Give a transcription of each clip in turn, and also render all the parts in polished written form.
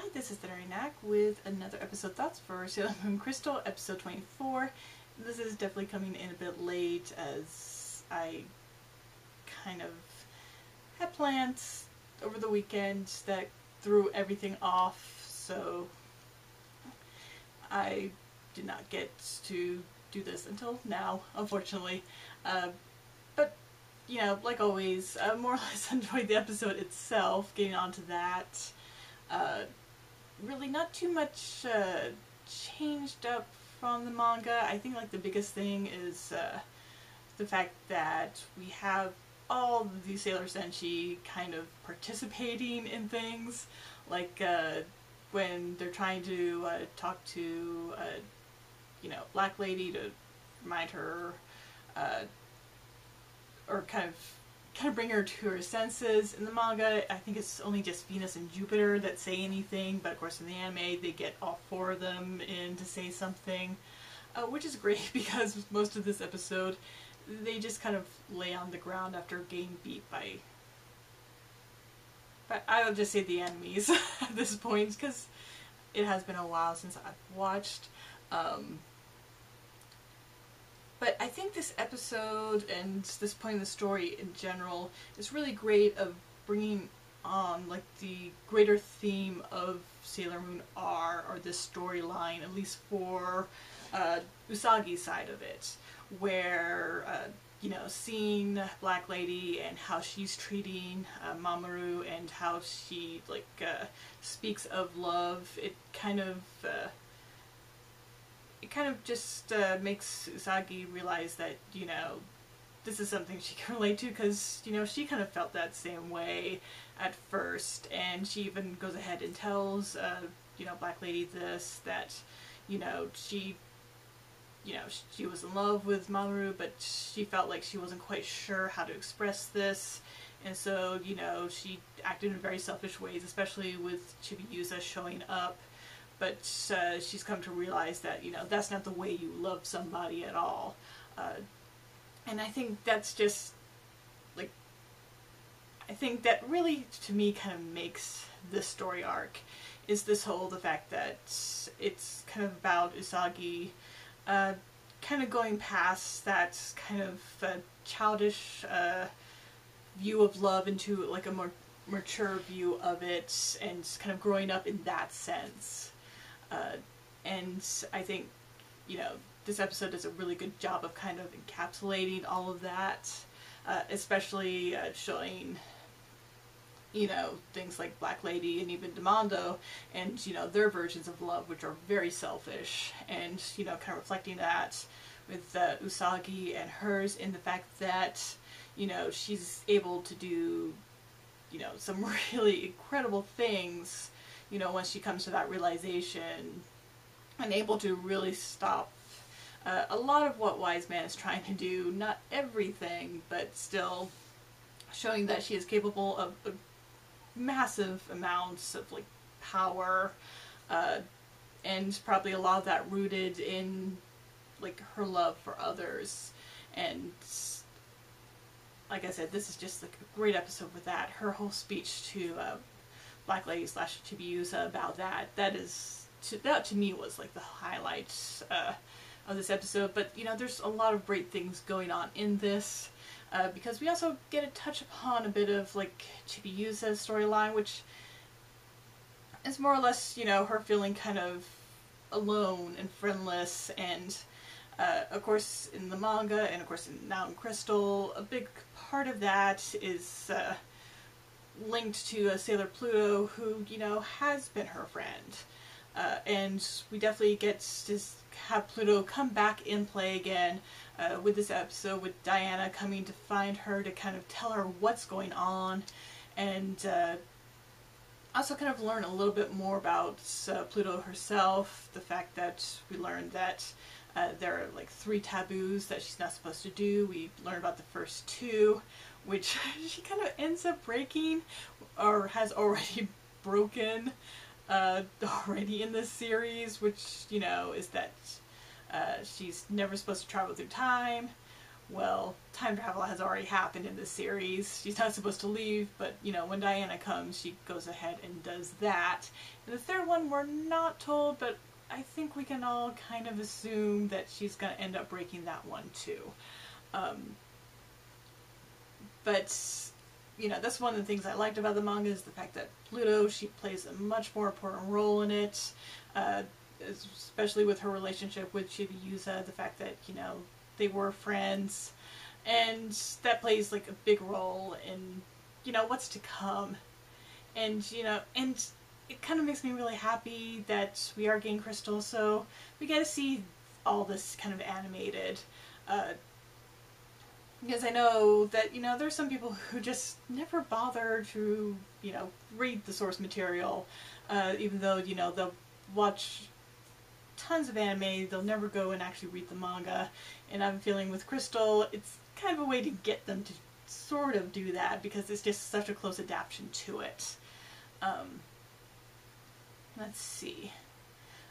Hi, this is Thennary with another episode thoughts for Sailor Moon Crystal, episode 24. This is definitely coming in a bit late as I kind of had plans over the weekend that threw everything off, so I did not get to do this until now, unfortunately. But, you know, like always, I more or less enjoyed the episode itself, getting onto that. Really not too much changed up from the manga. I think like the biggest thing is the fact that we have all the Sailor Senshi kind of participating in things, like when they're trying to talk to Black Lady to remind her or kind of bring her to her senses. In the manga, I think it's only just Venus and Jupiter that say anything, but of course in the anime they get all four of them in to say something, which is great because most of this episode they just kind of lay on the ground after getting beat by I'll just say the enemies at this point, because it has been a while since I've watched. But I think this episode and this point in the story in general is really great of bringing on like the greater theme of Sailor Moon R, or this storyline, at least for Usagi's side of it, where seeing Black Lady and how she's treating Mamoru and how she speaks of love, it kind of just makes Usagi realize that, this is something she can relate to, because, she kind of felt that same way at first, and she even goes ahead and tells, Black Lady this, that, she was in love with Mamoru, but she felt like she wasn't quite sure how to express this, and so, she acted in very selfish ways, especially with Chibiusa showing up. But she's come to realize that, that's not the way you love somebody at all. And I think that's just, I think that really, to me, kind of makes this story arc, is the fact that it's kind of about Usagi kind of going past that kind of childish view of love into, a more mature view of it, and kind of growing up in that sense. And I think, this episode does a really good job of kind of encapsulating all of that, especially showing, things like Black Lady and even Demando and, their versions of love, which are very selfish, and, kind of reflecting that with Usagi and hers, in the fact that, she's able to do, some really incredible things, once she comes to that realization, and able to really stop a lot of what Wise Man is trying to do. Not everything, but still showing that she is capable of massive amounts of power, and probably a lot of that rooted in her love for others. And like I said, this is just a great episode with that. Her whole speech to Black Lady / Chibiusa about that to me was the highlights of this episode. But there's a lot of great things going on in this, because we also get to touch upon a bit of Chibiusa's storyline, which is more or less her feeling kind of alone and friendless, and of course in the manga, and of course now in Crystal, a big part of that is linked to Sailor Pluto, who, has been her friend. And we definitely get to have Pluto come back in play again with this episode, with Diana coming to find her to kind of tell her what's going on, and also kind of learn a little bit more about Pluto herself. The fact that we learned that there are 3 taboos that she's not supposed to do. We learn about the first 2, which she kind of ends up breaking, or has already broken already in this series, which, is that she's never supposed to travel through time, well, time travel has already happened in this series. She's not supposed to leave, but, you know, when Diana comes, she goes ahead and does that. And the third one, we're not told, but I think we can all kind of assume that she's going to end up breaking that one, too. But, you know, that's one of the things I liked about the manga, is the fact that Pluto, she plays a much more important role in it, especially with her relationship with Chibiusa, the fact that, you know, they were friends, and that plays like a big role in, you know, what's to come. And, you know, and it kind of makes me really happy that we are getting Crystal, so we get to see all this kind of animated, because I know that, you know, there's some people who just never bother to, you know, read the source material, even though, you know, they'll watch tons of anime, they'll never go and actually read the manga. And I'm feeling with Crystal, it's kind of a way to get them to sort of do that, because it's just such a close adaptation to it. Let's see.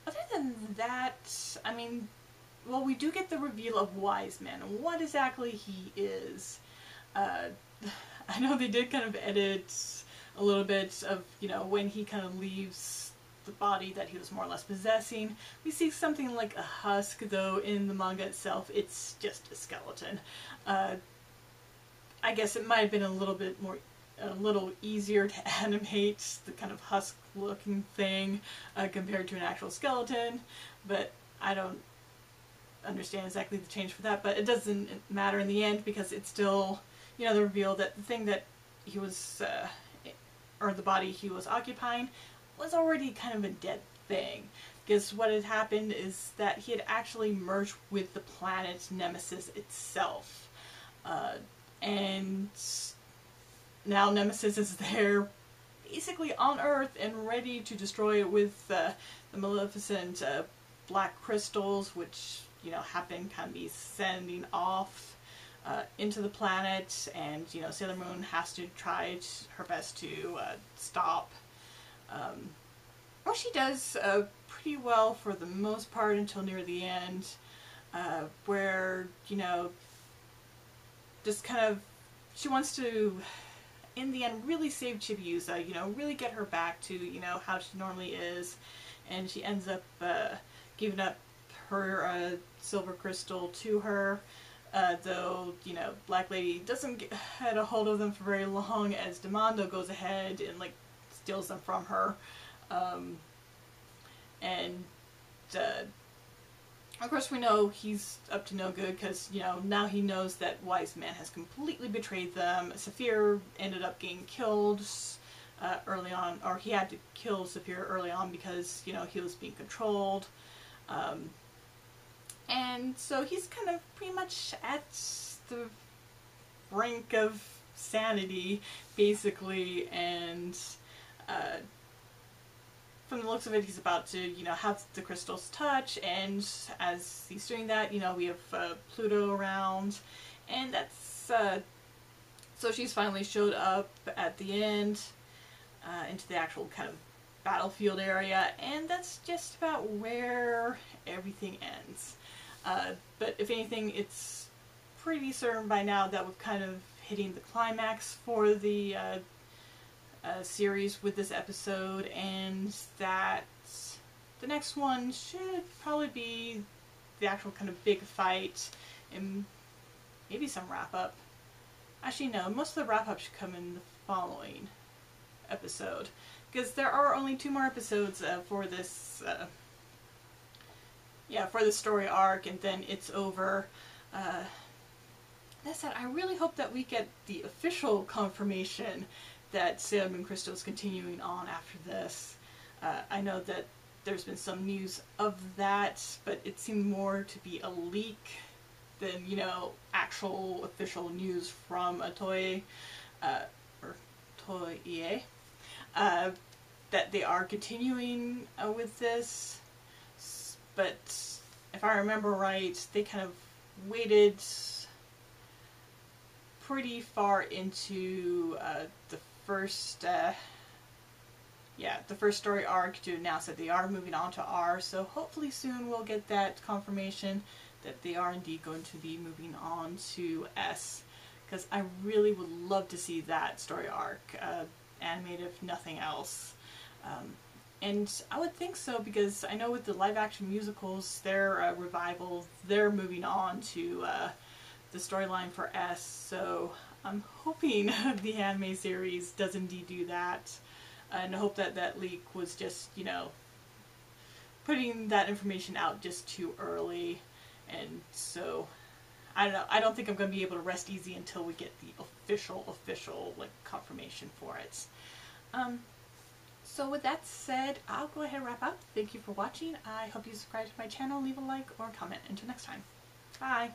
Other than that, I mean, well, we do get the reveal of Wise Man, and what exactly he is. I know they did kind of edit a little bit of, you know, when he kind of leaves the body that he was more or less possessing. We see something like a husk, though in the manga itself it's just a skeleton. I guess it might have been a little easier to animate the kind of husk looking thing compared to an actual skeleton, but I don't understand exactly the change for that, but it doesn't matter in the end, because it's still, you know, the reveal that the thing that he was, or the body he was occupying, was already kind of a dead thing. Because what had happened is that he had actually merged with the planet Nemesis itself. And now Nemesis is there, basically on Earth, and ready to destroy it with the maleficent black crystals, which, you know, happen kind of be sending off into the planet, and, you know, Sailor Moon has to try her best to stop. Well, she does pretty well for the most part until near the end, where, you know, just kind of, she wants to, in the end, really save Chibiusa, you know, really get her back to, you know, how she normally is, and she ends up giving up her silver crystal to her, though, you know, Black Lady doesn't get a hold of them for very long, as Demando goes ahead and, like, steals them from her. And of course we know he's up to no good, because, you know, now he knows that Wise Man has completely betrayed them. Saphir ended up getting killed early on, or he had to kill Saphir early on because, you know, he was being controlled. And so he's kind of pretty much at the brink of sanity, basically, and from the looks of it, he's about to, you know, have the crystals touch, and as he's doing that, you know, we have Pluto around, and that's, so she's finally showed up at the end, into the actual kind of battlefield area, and that's just about where everything ends. But if anything, it's pretty certain by now that we're kind of hitting the climax for the series with this episode, and that the next one should probably be the actual kind of big fight, and maybe some wrap-up. Actually, no, most of the wrap-up should come in the following episode, because there are only 2 more episodes for this, for the story arc, and then it's over. That said, I really hope that we get the official confirmation that Sailor Moon Crystal is continuing on after this. I know that there's been some news of that, but it seemed more to be a leak than, you know, actual official news from a Toei, or Toei, that they are continuing with this. But if I remember right, they kind of waited pretty far into the first story arc to announce that they are moving on to R, so hopefully soon we'll get that confirmation that they are indeed going to be moving on to S, because I really would love to see that story arc animated, if nothing else. And I would think so, because I know with the live action musicals, their revival, they're moving on to the storyline for S, so I'm hoping the anime series does indeed do that. And I hope that that leak was just, you know, putting that information out just too early. And so, I don't know, I don't think I'm going to be able to rest easy until we get the official, like, confirmation for it. So with that said, I'll go ahead and wrap up. Thank you for watching. I hope you subscribe to my channel, leave a like or comment. Until next time. Bye!